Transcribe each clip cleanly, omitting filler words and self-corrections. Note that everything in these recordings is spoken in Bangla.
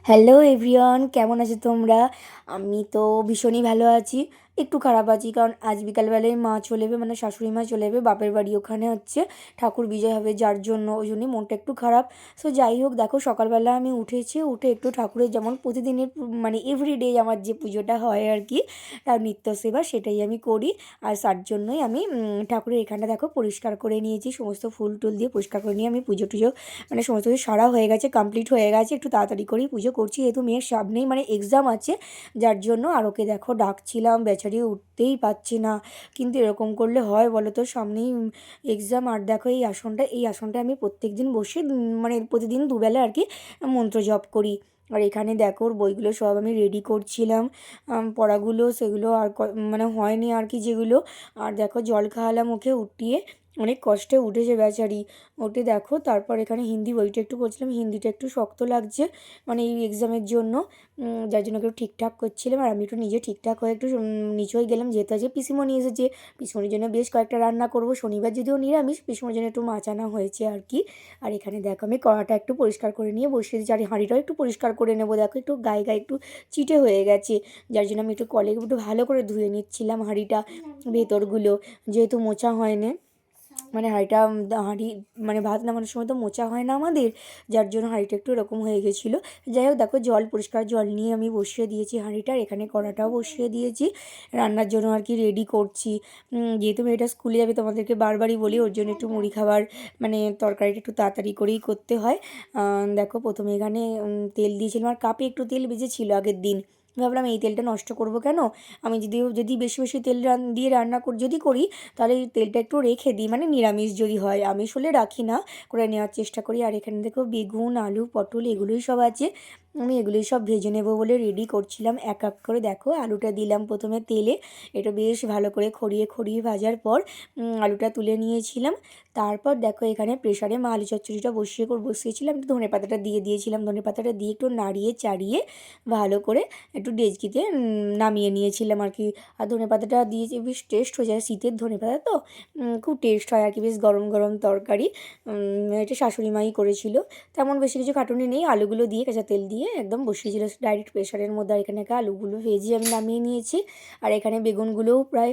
হ্যালো এভরিওয়ান, কেমন আছো তোমরা? আমি তো ভীষণই ভালো আছি। একটু খারাপ আছি কারণ আজ বিকালবেলায় মা চলে যাবে, মানে শাশুড়ি মা চলে যাবে বাপের বাড়ি। ওখানে হচ্ছে ঠাকুর বিজয় হবে, যার জন্য ওই জন্যই মনটা একটু খারাপ। সো যাই হোক, দেখো সকালবেলা আমি উঠেছি, উঠে একটু ঠাকুরের যেমন প্রতিদিনের মানে এভরিডে আমার যে পুজোটা হয় আর কি, তার নিত্য সেবা সেটাই আমি করি। আর তার জন্যই আমি ঠাকুরের এখানটা দেখো পরিষ্কার করে নিয়েছি, সমস্ত ফুল টুল দিয়ে পরিষ্কার করে নিয়ে আমি পুজো টুজো মানে সমস্ত কিছু সারা হয়ে গেছে, কমপ্লিট হয়ে গেছে। একটু তাড়াতাড়ি করেই পুজো করছি যেহেতু মেয়ের সামনেই মানে এক্সাম আছে, যার জন্য। আর ওকে দেখো ডাকছিলাম, বেচারি উঠতেই পারছে না। কিন্তু এরকম করলে হয় বলো তো, সামনেই এক্সাম। আর দেখো এই আসনটা আমি প্রত্যেক দিন বসে মানে প্রতিদিন দুবেলা আর কি মন্ত্র জপ করি। আর এখানে দেখো ওর বইগুলো সব আমি রেডি করছিলাম, পড়াগুলো সেগুলো আর মানে হয়নি আর কি যেগুলো। আর দেখো জল খাওয়ালাম ওকে উঠিয়ে, অনেক কষ্টে উঠেছে বেচারি। ওটি দেখো তারপর এখানে হিন্দি বইটা একটু করছিলাম, হিন্দিটা একটু শক্ত লাগছে মানে এই এক্সামের জন্য, যার জন্য একটু ঠিকঠাক করছিলাম। আর আমি একটু নিজে ঠিকঠাক হয়ে একটু নিচে হয়ে গেলাম, যেহেতু আজকে পিসিমণি এসেছে। পিসিমণির জন্য বেশ কয়েকটা রান্না করব, শনিবার যদিও নিরামিষ, পিসিমণির জন্য একটু মাছ আনা হয়েছে আর কি। আর এখানে দেখো আমি কড়াটা একটু পরিষ্কার করে নিয়ে বসিয়ে দিচ্ছি, আর হাঁড়িটাও একটু পরিষ্কার করে নেবো। দেখো একটু গায়ে গায়ে একটু চিটে হয়ে গেছে, যার জন্য আমি একটু কলে একটু ভালো করে ধুয়ে নিচ্ছিলাম হাঁড়িটা ভেতরগুলো, যেহেতু মোছা হয়নি। মানে হাঁড়ি মানে ভাত নামানোর সময় তো মোচা হয় না আমাদের, যার জন্য হাঁড়িটা একটু এরকম হয়ে গেছিলো। যাই হোক দেখো পরিষ্কার জল নিয়ে আমি বসিয়ে দিয়েছি হাঁড়িটার, এখানে কড়াটাও বসিয়ে দিয়েছি রান্নার জন্য আর কি রেডি করছি। যেহেতু মেয়েটা স্কুলে যাবে, তোমাদেরকে বারবারই বলি ওর জন্য একটু মুড়ি খাবার মানে তরকারিটা একটু তাড়াতাড়ি করেই করতে হয়। দেখো প্রথমে এখানে তেল দিয়েছিলাম, আর কাপে একটু তেল বেজেছিল আগের দিন। ভাবলাম এই তেলটা নষ্ট করব কেন, আমি যদি বেশি বেশি তেল দিয়ে রান্না যদি করি, তাহলে এই তেলটা একটু রেখে দিই, মানে নিরামিষ যদি হয়, আমিষ হলে রাখি না, করে নেওয়ার চেষ্টা করি। আর এখানে দেখো বেগুন আলু পটল এগুলোই সব আছে, আমি এগুলোই সব ভেজে নেবো বলে রেডি করছিলাম এক এক করে। দেখো আলুটা দিলাম প্রথমে তেলে, এটা বেশ ভালো করে খড়িয়ে খড়িয়ে ভাজার পর আলুটা তুলে নিয়েছিলাম। তারপর দেখো এখানে প্রেশারে মা আলু চচ্চড়িটা বসিয়েছিলাম, একটু ধনেপাতাটা দিয়ে দিয়েছিলাম, ধনেপাতাটা দিয়ে একটু নাড়িয়ে চাড়িয়ে ভালো করে একটু ডেচকিতে নামিয়ে নিয়েছিলাম আর কি। আর ধনেপাতাটা দিয়েছি, বেশ টেস্ট হয়ে যায়, শীতের ধনেপাতা তো খুব টেস্ট হয় আর কি, বেশ গরম গরম তরকারি। এটা শাশুড়ি মাই করেছিল, তেমন বেশি কিছু খাটুনি নেই, আলুগুলো দিয়ে কাঁচা তেল দিয়ে একদম বসিয়েছিল ডাইরেক্ট প্রেশারের মধ্যে। আর এখানে আলুগুলো ভেজে আমি নামিয়ে নিয়েছি, আর এখানে বেগুনগুলোও প্রায়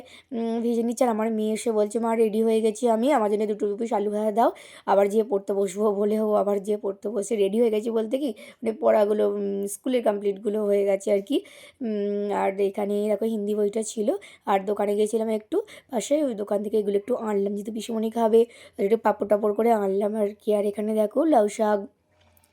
ভেজে নিচ্ছে। আর আমার মেয়ে এসে বলছে, মা রেডি হয়ে গেছি আমি, আমার জন্য দুটো দু পিস আলু ভাজা দাও, আবার যেয়ে পড়তে বসবো বলেও আবার যেয়ে পড়তে বসে রেডি হয়ে গেছি বলতে কি মানে পড়াগুলো স্কুলের কমপ্লিটগুলো হয়ে গেছে আর কি। আর এখানে দেখো হিন্দি বইটা ছিল, আর দোকানে গিয়েছিলাম একটু পাশে, ওই দোকান থেকে এগুলো একটু আনলাম যেহেতু পিসিমণি খাবে, একটু পাঁপড় টাপড় করে আনলাম আর কি। আর এখানে দেখো লাউ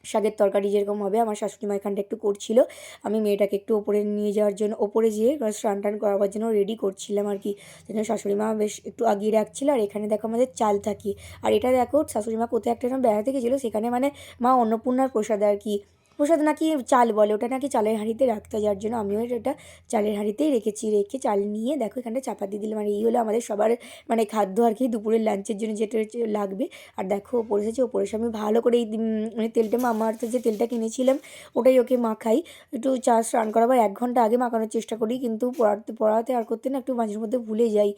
শাকের তরকারি যেরকম হবে আমার শাশুড়ি মা এখানটা একটু করছিল, আমি মেয়েটাকে একটু ওপরে নিয়ে যাওয়ার জন্য ওপরে যেয়ে স্নান টান করাবার জন্য রেডি করছিলাম আর কি, যেন শাশুড়ি মা বেশ একটু আগিয়ে রাখছিল। আর এখানে দেখো আমাদের চাল থাকি, আর এটা দেখো শাশুড়ি মা কোথায় একটা বেড়াতে গেছিলো, সেখানে মানে মা অন্নপূর্ণার প্রসাদ আর কি, প্রসাদ নাকি চাল বলে, ওটা নাকি চালের হাঁড়িতে রাখতে হয়, যার জন্য আমিও এটা চালের হাঁড়িতেই রেখেছি। রেখে চাল নিয়ে দেখো এখানটা চাপা দিয়ে দিলাম। আর এই হলো আমাদের সবার মানে খাদ্য আর কি, দুপুরের লাঞ্চের জন্য যেটা লাগবে। আর দেখো ওপরে এসেছে, ওপরে এসে আমি ভালো করে এই মানে তেলটা মামার যে তেলটা কিনেছিলাম ওটাই ওকে মাখাই, একটু চা স্নান করাবার 1 ঘন্টা আগে মাখানোর চেষ্টা করি, কিন্তু পড়াতে আর করতে না একটু মাঝের মধ্যে ভুলে যাই,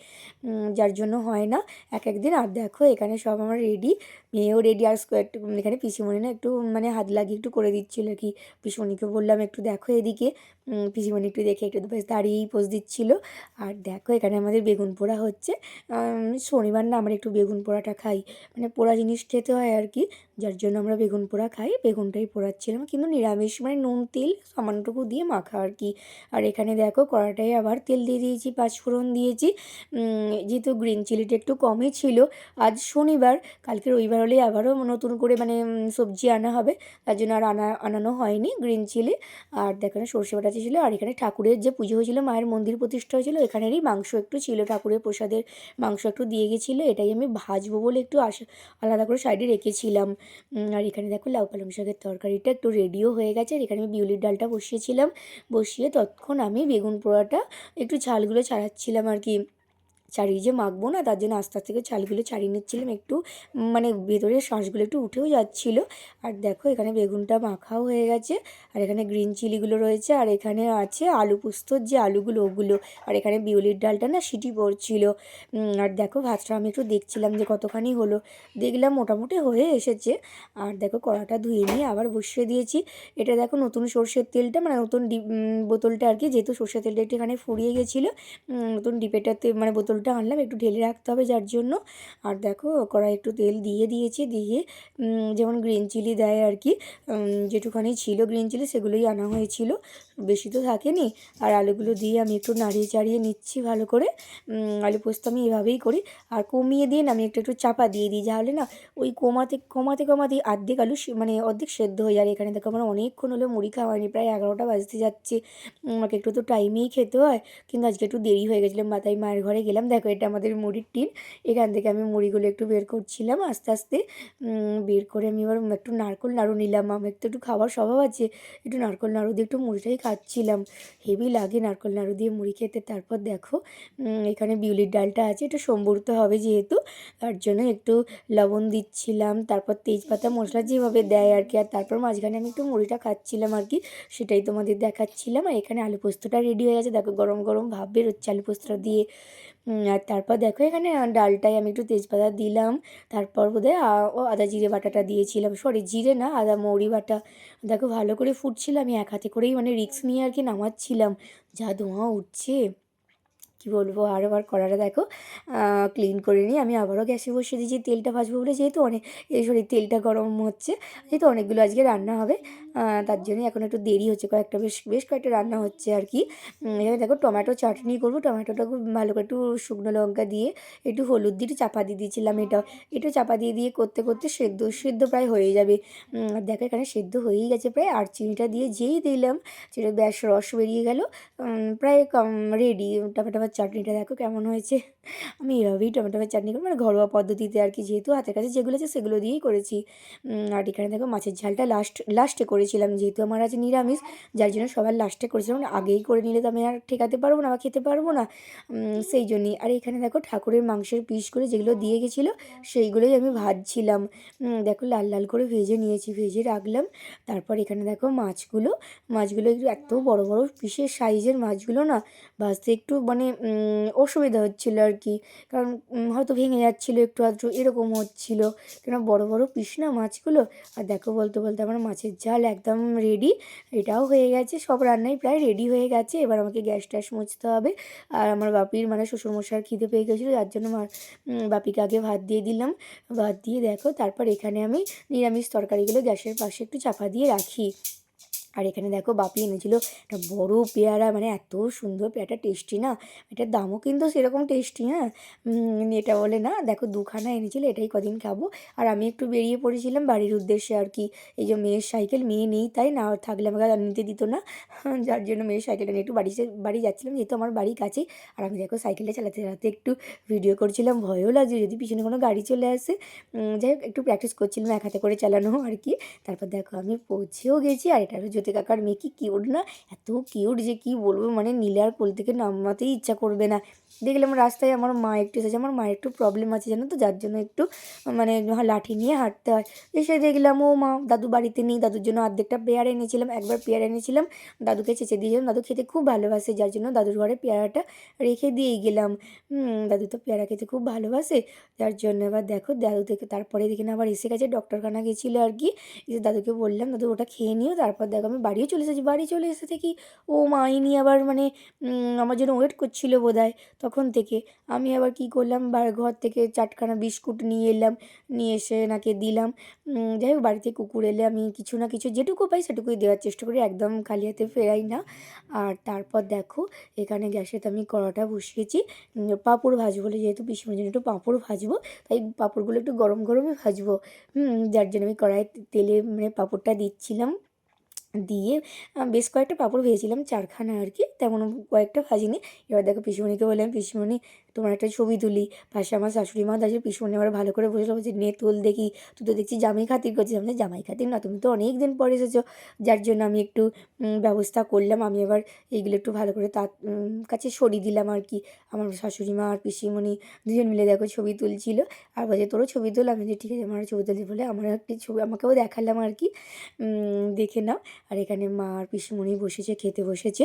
যার জন্য হয় না এক একদিন। আর দেখো এখানে সব আমার রেডি, মেয়েও রেডি। আর একটু এখানে পিসিমণি না একটু মানে হাত লাগিয়ে একটু করে দিচ্ছিল আর কি, পিসিমণিকে বললাম একটু দেখো এদিকে, পিসিমণি একটু দেখে একটু বেশ দাঁড়িয়েই পোজ দিচ্ছিলো। আর দেখো এখানে আমাদের বেগুন পোড়া হচ্ছে, শনিবার না আমরা একটু বেগুন পোড়াটা খাই, মানে পোড়া জিনিস খেতে হয় আর কি, যার জন্য আমরা বেগুন পোড়া খাই, বেগুনটাই পোড়াচ্ছিলাম, কিন্তু নিরামিষ মানে নুন তেল সামান্যটুকু দিয়ে মাখা আর কি। আর এখানে দেখো কড়াটায় আবার তেল দিয়ে দিয়েছি, পাঁচফোড়ন দিয়েছি, যেহেতু গ্রিন চিলিটা একটু কমই ছিল, আজ শনিবার, কালকে রবিবার হলে আবারও নতুন করে মানে সবজি আনা হবে, তার জন্য আর আনানো হয়নি গ্রিন চিলি। আর দেখো সর্ষে বাটা ছিল। আর এখানে ঠাকুরের যে পুজো হয়েছিল, মায়ের মন্দির প্রতিষ্ঠা হয়েছিল, এখানেরই মাংস একটু ছিল, ঠাকুরের প্রসাদের মাংস একটু দিয়ে গেছিলো, এটাই আমি ভাজবো বলে একটু আলাদা করে সাইডে রেখেছিলাম। আর এখানে দেখো লাউ পালং শাকের তরকারিটা একটু রেডিও হয়ে গেছে, আর এখানে আমি বিউলির ডালটা বসিয়েছিলাম, বসিয়ে ততক্ষণ আমি বেগুন পোড়াটা একটু ছালগুলো ছাড়াচ্ছিলাম আর কি। ছাড়িয়ে যে মাখবো না, তার জন্য আস্তে আস্তে করে চালগুলো ছাড়িয়ে নিচ্ছিলাম একটু, মানে ভেতরের শাঁসগুলো একটু উঠেও যাচ্ছিলো। আর দেখো এখানে বেগুনটা মাখাও হয়ে গেছে, আর এখানে গ্রিন চিলিগুলো রয়েছে, আর এখানে আছে আলু পোস্তর যে আলুগুলো ওগুলো, আর এখানে বিউলির ডালটা না সিটি পড়ছিল। আর দেখো ভাতটা আমি একটু দেখছিলাম যে কতখানি হলো, দেখলাম মোটামুটি হয়ে এসেছে। আর দেখো কড়াটা ধুয়ে নিয়ে আবার বসিয়ে দিয়েছি। এটা দেখো নতুন সর্ষের তেলটা, মানে নতুন ডিপ বোতলটা আর কি, যেহেতু সর্ষের তেলটা একটু এখানে ফুরিয়ে গেছিলো, নতুন ডিপেটাতে মানে বোতলটা আনলাম, একটু ঢেলে রাখতে হবে যার জন্য। আর দেখো কড়াই একটু তেল দিয়ে দিয়েছি, দিয়ে যেমন গ্রিন চিলি দেয় আর কি, যেটুখানি ছিল গ্রিন চিলি সেগুলোই আনা হয়েছিল, বেশি তো থাকেনি। আর আলুগুলো দিয়ে আমি একটু নাড়িয়ে চাড়িয়ে নিচ্ছি ভালো করে। আলু পোস্ত আমি এভাবেই করি। আর কমিয়ে দিয়ে না আমি একটু একটু চাপা দিয়ে দিই, তাহলে না ওই কমাতে কমাতে কমাতে অর্ধেক আলু মানে অর্ধেক সেদ্ধ হয়ে যায়। এখানে দেখো আমার অনেকক্ষণ হলো মুড়ি খাওয়া হয়নি, প্রায় 11টা বাজতে যাচ্ছে। আমাকে একটু তো টাইমেই খেতে হয়, কিন্তু আজকে একটু দেরি হয়ে গেছিলাম, তাই মায়ের ঘরে গেলাম। দেখো এটা আমাদের মুড়ির টিন, এখান থেকে আমি মুড়িগুলো একটু বের করছিলাম আস্তে আস্তে। বের করে আমি এবার একটু নারকেল নাড়ু নিলাম, আমার একটু খাওয়ার স্বভাব আছে, একটু নারকেল নাড়ু দিয়ে একটু মুড়িটাই খাচ্ছিলাম, হেভি লাগে নারকেল নাড়ু দিয়ে মুড়ি খেতে। তারপর দেখো এখানে বিউলির ডালটা আছে, একটু সম্বরিত হবে যেহেতু, তার জন্য একটু লবণ দিচ্ছিলাম, তারপর তেজপাতা মশলা যেভাবে দেয় আর কি। আর তারপর মাঝখানে আমি একটু মুড়িটা খাচ্ছিলাম আর কি, সেটাই তোমাদের দেখাচ্ছিলাম। আর এখানে আলু পোস্তটা রেডি হয়ে গেছে, দেখো গরম গরম ভাব বেরোচ্ছে আলু পোস্তটা দিয়ে। আর তারপর দেখো এখানে ডালটায় আমি একটু তেজপাতা দিলাম, তারপর বোধহয় ও আদা জিরে বাটাটা দিয়েছিলাম, সরি জিরে না, আদা মৌরি বাটা। দেখো ভালো করে ফুটছিল, আমি এক হাতে করেই মানে রিস্ক নিয়ে আর কি নামাচ্ছিলাম, যা ধোঁয়া উঠছে কী বলবো। আর আবার কড়াটা দেখো ক্লিন করে নিয়ে আমি আবারও গ্যাসে বসিয়ে দিয়েছি তেলটা ভাজবো বলে, যেহেতু অনেক সরি তেলটা গরম হচ্ছে, যেহেতু অনেকগুলো আজকে রান্না হবে, তার জন্যই এখন একটু দেরি হচ্ছে, কয়েকটা বেশ কয়েকটা রান্না হচ্ছে আর কি। এখানে দেখো টমেটো চাটনি করবো, টমেটোটা খুব ভালো করে একটু শুকনো লঙ্কা দিয়ে একটু হলুদ দিয়ে একটু চাপা দিয়ে দিয়েছিলাম, একটু চাপা দিয়ে দিয়ে করতে করতে সেদ্ধ প্রায় হয়ে যাবে। দেখো এখানে সেদ্ধ হয়েই গেছে প্রায়, আর চিনিটা দিয়ে যেই দিলাম সেটা ব্যাস রস বেরিয়ে গেল, প্রায় রেডি। টমেটো চাটনিটা দেখো কেমন হয়েছে। আমি এভাবেই টমেটোর চাটনি করি, মানে ঘরোয়া পদ্ধতিতে আর কি, যেহেতু হাতের কাছে যেগুলো আছে সেগুলো দিয়েই করেছি। আর এখানে দেখো মাছের ঝালটা লাস্টে করেছিলাম, যেহেতু আমার আছে নিরামিষ, যার জন্য সবার লাস্টে করেছিলাম, আগেই করে নিলে তো আমি আর ঠেকাতে পারবো না বা খেতে পারবো না, সেই জন্যই। আর এখানে দেখো ঠাকুরের মাংসের পিসগুলো যেগুলো দিয়ে গেছিলো সেইগুলোই আমি ভাজছিলাম, দেখো লাল লাল করে ভেজে নিয়েছি, ভেজে রাখলাম। তারপর এখানে দেখো মাছগুলো একটু এত বড় বড় পিসের সাইজের মাছগুলো না ভাজতে একটু মানে অসুবিধা হচ্ছিলো আর কি, কারণ হয়তো ভেঙে যাচ্ছিলো একটু আধটু এরকম হচ্ছিলো, কেন বড় বড় পিস না মাছগুলো। আর দেখো বলতে বলতে আমার মাছের ঝাল একদম রেডি, এটাও হয়ে গেছে, সব রান্নাই প্রায় রেডি হয়ে গেছে। এবার আমাকে গ্যাস ট্যাস মুছতে হবে। আর আমার বাপির মানে শ্বশুরমশাইয়ের খিদে পেয়ে গেছিলো, যার জন্য আমার বাপিকে আগে ভাত দিয়ে দিলাম, ভাত দিয়ে দেখো তারপর এখানে আমি নিরামিষ তরকারিগুলো গ্যাসের পাশে একটু চাপা দিয়ে রাখি। আর এখানে দেখো বাপি এনেছিল একটা বড় পেয়ারা, মানে এত সুন্দর পেয়ারাটা, টেস্টি না, এটার দামও কিন্তু সেরকম টেস্টি। হ্যাঁ, এটা বলে না, দেখো দুখানা এনেছিল, এটাই কদিন খাবো। আর আমি একটু বেরিয়ে পড়েছিলাম বাড়ির উদ্দেশ্যে আর কি, এই যে মেয়ের সাইকেল, মেয়ে নেই তাই না, থাকলে আমাকে আর নিতে দিত না, যার জন্য মেয়ের সাইকেলটা নিয়ে একটু বাড়ি যাচ্ছিলাম, যেহেতু আমার বাড়ি কাছেই। আর আমি দেখো সাইকেলটা চালাতে চালাতে একটু ভিডিও করছিলাম, ভয়ও লাগছে যদি পিছনে কোনো গাড়ি চলে আসে, যাই হোক একটু প্র্যাকটিস করছিলাম এক হাতে করে চালানো আর কি। তারপর দেখো আমি পৌঁছেও গেছি, আর এটা হলো জ্যোতি কাকার মেয়ে, কি কিউট না, এত কিউট যে কি বলবো, মানে নিলে আর কোল থেকে নামাতেই ইচ্ছা করবে না। দেখলাম রাস্তায় আমার মা একটু এসেছে, আমার মায়ের একটু প্রবলেম আছে জানো তো, যার জন্য একটু মানে লাঠি নিয়ে হাঁটতে হয়। এসে দেখলাম ও মা দাদু বাড়িতে নেই, দাদুর জন্য অর্ধেকটা পেয়ারা এনেছিলাম, একবার পেয়ারা এনেছিলাম দাদুকে চেঁচে দিয়েছিলাম, দাদু খেতে খুব ভালোবাসে, যার জন্য দাদুর ঘরে পেয়ারাটা রেখে দিয়েই গেলাম। দাদু তো পেয়ারা খেতে খুব ভালোবাসে, যার জন্য এবার দেখো দাদু থেকে তারপরে দেখে না আবার এসে গেছে, ডক্টরখানা গেছিলো আর কি। এসে দাদুকে বললাম দাদু ওটা খেয়ে নিও, তারপর দেখো আমি বাড়িও চলে এসেছি, বাড়ি চলে এসে দেখি ও মাই নিয়ে আবার মানে আমার জন্য ওয়েট করছিলো বোধহয় তখন থেকে। আমি আবার কি করলাম, ঘর থেকে 4খানা বিস্কুট নিয়ে এলাম, নিয়ে এসে এনাকে দিলাম। যাই হোক বাড়িতে কুকুর এলে আমি কিছু না কিছু যেটুকু পাই সেটুকুই দেওয়ার চেষ্টা করি, একদম খালি হাতে ফেরাই না। আর তারপর দেখো এখানে গ্যাসেতে আমি কড়াটা বসিয়েছি, পাঁপড় ভাজবো বলে, যেহেতু পিসমণির জন্য একটু পাঁপড় ভাজবো, তাই পাঁপড়গুলো একটু গরম গরমই ভাজবো। যার জন্য আমি কড়াইতে তেলে মানে পাঁপড়টা দিচ্ছিলাম, দিয়ে বেশ কয়েকটা পাঁপড় ভেজেছিলাম, 4খানা আর কি, তেমন কয়েকটা ভাজিনি। এবার দেখো পিসিমণিকে বললাম, পিসিমণি তোমার একটা ছবি তুলি। পাশে আমার শাশুড়ি মা দাঁড়িয়ে, পিসুমণি আবার ভালো করে বসে বলছে, নে তোল দেখি, তুই তো দেখছি জামাই খাতির করছিস। আমি জামাই খাতির না, তুমি তো অনেক দিন পরে এসেছো, যার জন্য আমি একটু ব্যবস্থা করলাম। আমি এবার এইগুলো একটু ভালো করে তার কাছে সরিয়ে দিলাম আর কি। আমার শাশুড়ি মা আর পিসিমণি দুজন মিলে দেখো ছবি তুলছিল, আর বলছে তোরও ছবি তোল। আমি যে ঠিক আছে, আমার ছবি তুলছি বলে আমার একটি ছবি আমাকেও দেখালাম আর কি, দেখে নাও। আর এখানে মা আর পিসিমণি বসেছে, খেতে বসেছে।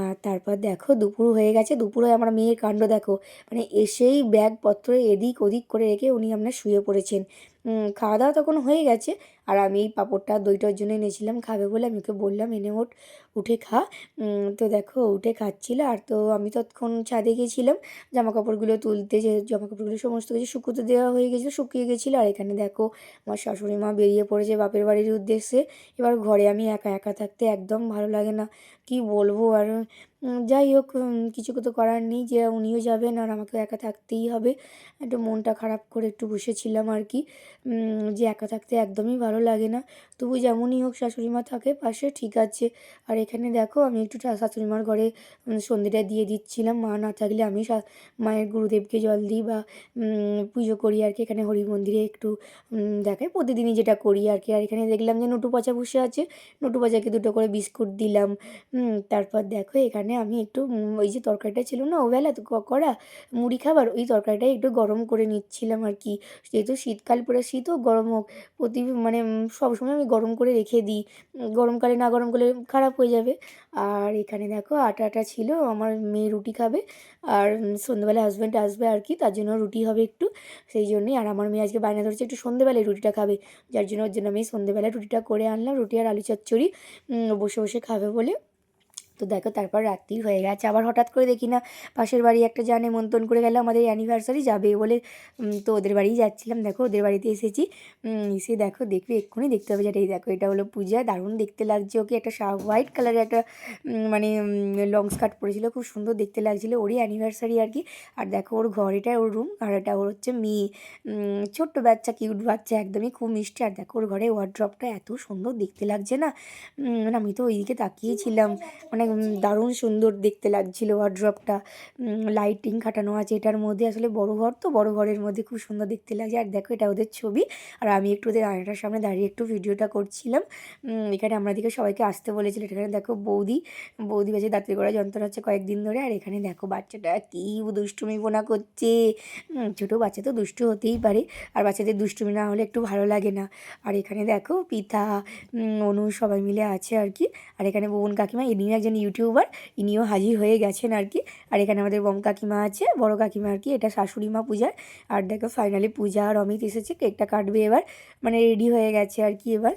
আর তারপর দেখো দুপুর হয়ে গেছে। দুপুরে আমার মেয়ের কাণ্ড দেখো, মানে এসেই ব্যাগপত্র এদিক ওদিক করে রেখে উনি আপনার শুয়ে পড়েছেন। খাওয়া দাওয়া তখন হয়ে গেছে, আর আমি এই পাঁপড়টা দইটার জন্য এনেছিলাম খাবে বলে, আমি ওকে বললাম এনে উঠে খা। তো দেখো উঠে খাচ্ছিল। আর তো আমি ততক্ষণ ছাদে গেছিলাম জামা কাপড়গুলো তুলতে, যে জামা কাপড়গুলো সমস্ত কিছু শুকোতে দেওয়া হয়ে গেছিলো, শুকিয়ে গেছিলো। আর এখানে দেখো আমার শাশুড়ি মা বেরিয়ে পড়েছে বাপের বাড়ির উদ্দেশ্যে। এবার ঘরে আমি একা একা থাকতে একদম ভালো লাগে না, কি বলবো। আর যাই হোক, কিছু তো করার নেই, যে উনিও যাবেন আর আমাকে একা থাকতেই হবে। একটু মনটা খারাপ করে একটু বসেছিলাম আর কি, যে একা থাকতে একদমই ভালো লাগে না। তবু যেমনই হোক শাশুড়ি মা থাকে পাশে, ঠিক আছে। আর এখানে দেখো আমি একটু শাশুড়ি মার ঘরে সন্ধেটা দিয়ে দিচ্ছিলাম। মা না থাকলে আমি মায়ের গুরুদেবকে জল দিই বা পুজো করি আর কি। এখানে হরি মন্দিরে একটু দেখাই, প্রতিদিনই যেটা করি আর কি। আর এখানে দেখলাম যে নটু পচা বসে আছে, নটু পচাকে দুটো করে বিস্কুট দিলাম। তারপর দেখো এখানে আমি একটু ওই যে তরকারিটা ছিল না ওবেলা তো করা মুড়ি খাবার, ওই তরকারিটা একটু গরম করে নিচ্ছিলাম আর কি। যেহেতু শীতকাল পরে, শীত হোক গরম হোক, মানে সবসময় আমি গরম করে রেখে দিই, গরমকালে না গরম করলে খারাপ হয়ে যাবে। আর এখানে দেখো আটা ছিল, আমার মেয়ে রুটি খাবে, আর সন্ধ্যেবেলা হাজব্যান্ড আসবে আর কি, তার জন্য রুটি হবে একটু, সেই জন্যই। আর আমার মেয়ে আজকে বায়না ধরেছে একটু সন্ধ্যেবেলায় রুটিটা খাবে, ওর জন্য আমি সন্ধ্যেবেলায় রুটিটা করে আনলাম, রুটি আর আলু চচ্চড়ি বসে বসে খাবে বলে। তো দেখো তারপর রাত্রি হয়ে গেছে, আবার হঠাৎ করে দেখি না পাশের বাড়ি একটা যা নেমন্তন্ন করে গেল, আমাদের অ্যানিভার্সারি যাবে বলে। তো ওদের বাড়িই যাচ্ছিলাম, দেখো ওদের বাড়িতে এসেছি। এসে দেখো দেখবে এক্ষুনি দেখতে হবে যেটা, এই দেখো এটা হলো পূজা, দারুণ দেখতে লাগছে ওকে। একটা হোয়াইট কালারের একটা মানে লং স্কার্ট পরেছিল, খুব সুন্দর দেখতে লাগছিলো, ওরই অ্যানিভার্সারি আর কি। আর দেখো ওর ঘর, এটা ওর রুম, আর এটা ওর হচ্ছে মেয়ে, ছোট্ট বাচ্চা, কিউট বাচ্চা, একদমই খুব মিষ্টি। আর দেখো ওর ঘরে ওয়ার্ড্রপটা এত সুন্দর দেখতে লাগছে না, মানে আমি তো ওইদিকে তাকিয়েছিলাম, মানে দারুণ সুন্দর দেখতে লাগছিলো ওয়ার্ড্রপটা। লাইটিং খাটানো আছে এটার মধ্যে, আসলে বড় ঘর তো, বড় ঘরের মধ্যে খুব সুন্দর দেখতে লাগছে। আর দেখো এটা ওদের ছবি, আর আমি একটু ওদের আয়নাটার সামনে দাঁড়িয়ে একটু ভিডিওটা করছিলাম। এখানে আমরা দিকে সবাইকে আসতে বলেছিল। এখানে দেখো বৌদি বাজে দাঁতের গোড়া যন্ত্রণা হচ্ছে কয়েকদিন ধরে। আর এখানে দেখো বাচ্চাটা কী দুষ্টুমি পোনা করছে, ছোটো বাচ্চা তো দুষ্টু হতেই পারে, আর বাচ্চাদের দুষ্টুমি না হলে একটু ভালো লাগে না। আর এখানে দেখো পিতা, অনু সবাই মিলে আছে আর কি। আর এখানে বোন কাকিমা, ইনিও একজন ইউটিউবার, ইনিও হাজির হয়ে গেছেন আর কি। আর এখানে আমাদের বম কাকিমা আছে, বড় কাকিমা আর কি, এটা শাশুড়ি মা পূজার। আর দেখো ফাইনালি পূজা আর অমিত এসেছে, কেকটা কাটবে এবার, মানে রেডি হয়ে গেছে আর কি এবার।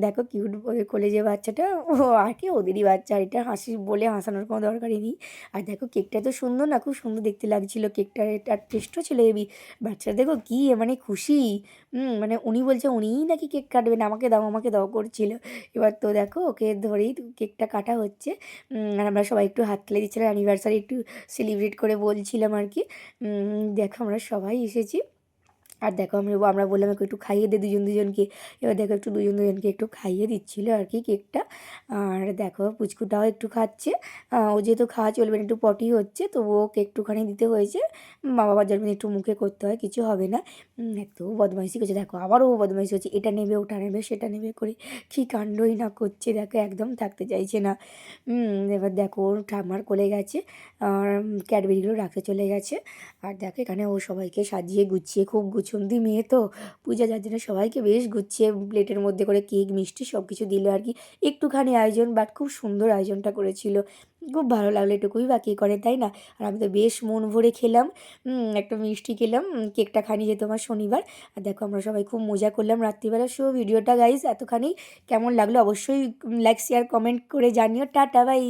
দেখো কিউট কোলে যে বাচ্চাটা, ও আর কি ওদেরই বাচ্চা, আর এটা বলে হাসানোর কোনো দরকারই নেই। আর দেখো কেকটা তো সুন্দর না, খুব সুন্দর দেখতে লাগছিলো কেকটা, এটার টেস্টও ছিল হেবি। বাচ্চারা দেখো কি মানে খুশি, মানে উনি বলছে উনিই নাকি কেক কাটবেন, আমাকে দাও করছিল। এবার তো দেখো ওকে ধরেই কেকটা কাটা হচ্ছে। আর আমরা সবাই একটু হাত তালি দিচ্ছিলাম, অ্যানিভার্সারি একটু সেলিব্রেট করে বলছিলাম আর কি। দেখো আমরা সবাই এসেছি। আর দেখো আমরা বললাম একটু খাইয়ে দে দুজনকে। এবার দেখো একটু দুজনকে একটু খাইয়ে দিচ্ছিলো আর কি কেকটা। আর দেখো পুচকুটাও একটু খাচ্ছে, ও যেহেতু খাওয়া চলবে না, একটু পটি হচ্ছে, তো ওকে একটুখানি দিতে হয়েছে। মা বাবার জন্য একটু মুখে করতে হয়, কিছু হবে না। এত বদমাইশি করছে দেখো, আবারও বদমাইশি হচ্ছে, এটা নেবে ওটা নেবে সেটা নেবে করে কী কাণ্ডই না করছে দেখো, একদম থাকতে চাইছে না। এবার দেখো ওর ঠাম্মার কোলে গেছে, আর ক্যাডবেরিগুলো রাখতে চলে গেছে। আর দেখো এখানে ও সবাইকে সাজিয়ে গুছিয়ে, খুব গুছন্দি মেয়ে তো পূজা, যার জন্য সবাইকে বেশ গুছিয়ে প্লেটের মধ্যে করে কেক মিষ্টি সব কিছু দিল আর কি। একটুখানি আয়োজন, বাট খুব সুন্দর আয়োজনটা করেছিল, খুব ভালো লাগলো, এটুকুই বাকি করে তাই না। আর আমি তো বেশ মন ভরে খেলাম, একটা মিষ্টি খেলাম, কেকটা খানি যেহেতু আমার শনিবার। আর দেখো আমরা সবাই খুব মজা করলাম রাত্রিবেলা। শো ভিডিওটা গাইজ এতখানি, কেমন লাগলো অবশ্যই লাইক শেয়ার কমেন্ট করে জানিও। Tata bye.